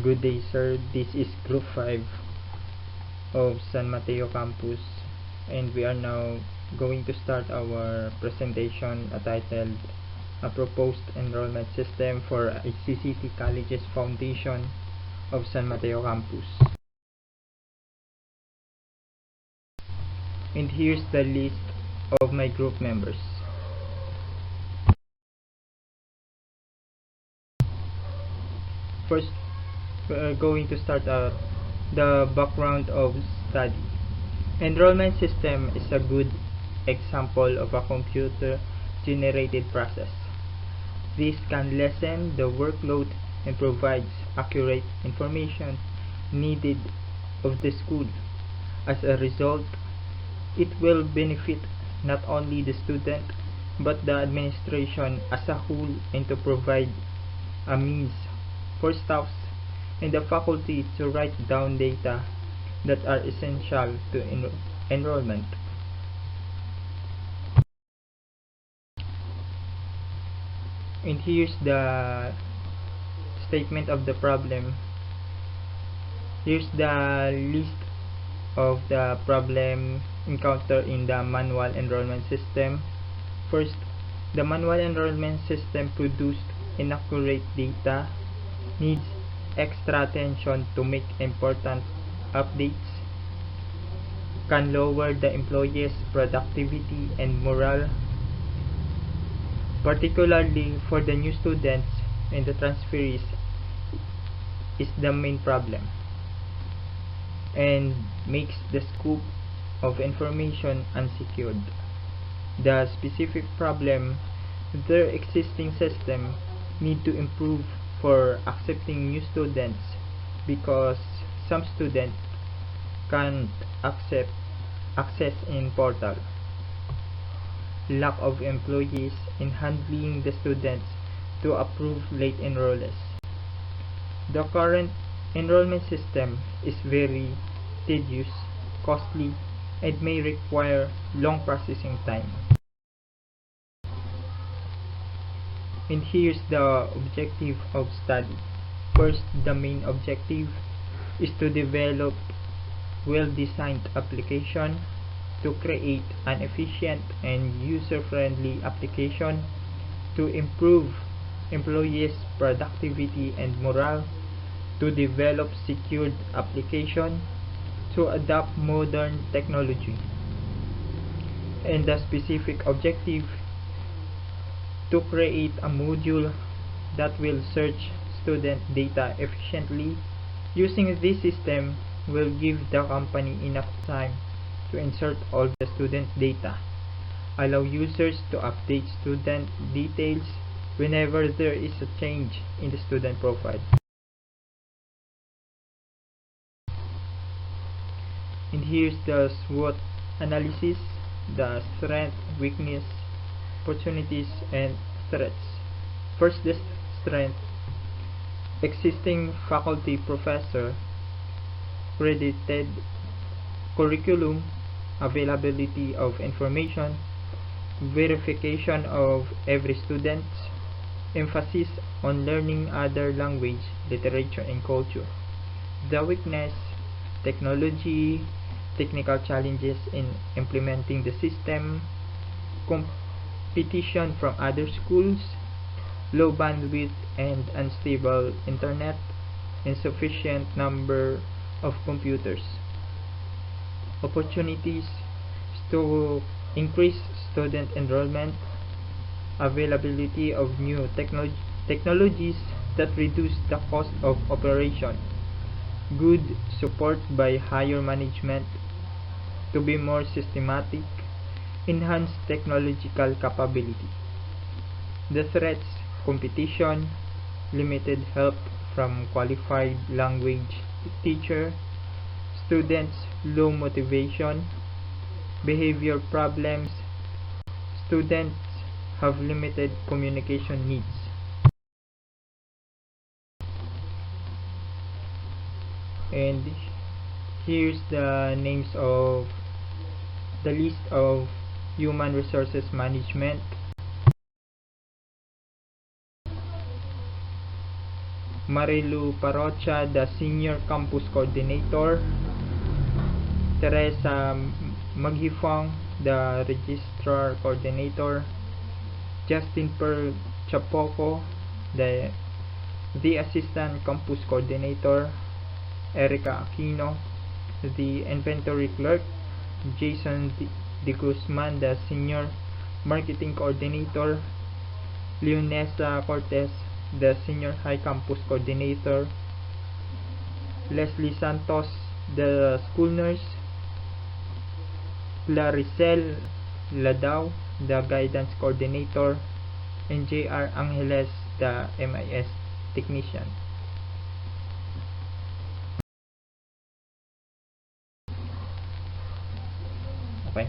Good day, sir. This is Group 5 of San Mateo campus, and we are now going to start our presentation titled A Proposed Enrollment System for ICCT Colleges Foundation of San Mateo campus. And here's the list of my group members. First, we're going to start out the background of study. Enrollment system is a good example of a computer-generated process. This can lessen the workload and provides accurate information needed of the school. As a result, it will benefit not only the student but the administration as a whole, and to provide a means for staffs and the faculty to write down data that are essential to enrollment. And here's the statement of the problem. Here's the list of the problem encountered in the manual enrollment system. First, the manual enrollment system produced inaccurate data, needs extra attention to make important updates, can lower the employees' productivity and morale, particularly for the new students and the transferees, is the main problem, and makes the scope of information unsecured. The specific problem, their existing system need to improve for accepting new students, because some students can't access in portal, lack of employees in handling the students to approve late enrollees. The current enrollment system is very tedious, costly, and may require long processing time. And here's the objective of study. First, the main objective is to develop well-designed application to create an efficient and user-friendly application to improve employees' productivity and morale, to develop secured application, to adopt modern technology. And the specific objective, to create a module that will search student data efficiently. Using this system will give the company enough time to insert all the student data, allow users to update student details whenever there is a change in the student profile. And here's the SWOT analysis, the strength, weakness, opportunities, and threats. First, the strength. Existing faculty professor, credited curriculum, availability of information, verification of every student, emphasis on learning other language, literature, and culture. The weakness, technology, technical challenges in implementing the system, competition from other schools, low bandwidth and unstable internet, insufficient number of computers. Opportunities to increase student enrollment, availability of new technologies that reduce the cost of operation, good support by higher management to be more systematic, enhance technological capability. The threats, competition, limited help from qualified language teacher, students low motivation, behavior problems, students have limited communication needs. And here's the names of the list of human resources management. Marilu Parocha, the Senior Campus Coordinator, Teresa Maghifang, the Registrar Coordinator, Justin Per Chapoco, the Assistant Campus Coordinator, Erica Aquino, the Inventory Clerk, Jason De Guzman, the Senior Marketing Coordinator, Leonesa Cortez, the Senior High Campus Coordinator, Leslie Santos, the School Nurse, Claricel Ladao, the Guidance Coordinator, and J.R. Angeles, the MIS Technician. Okay.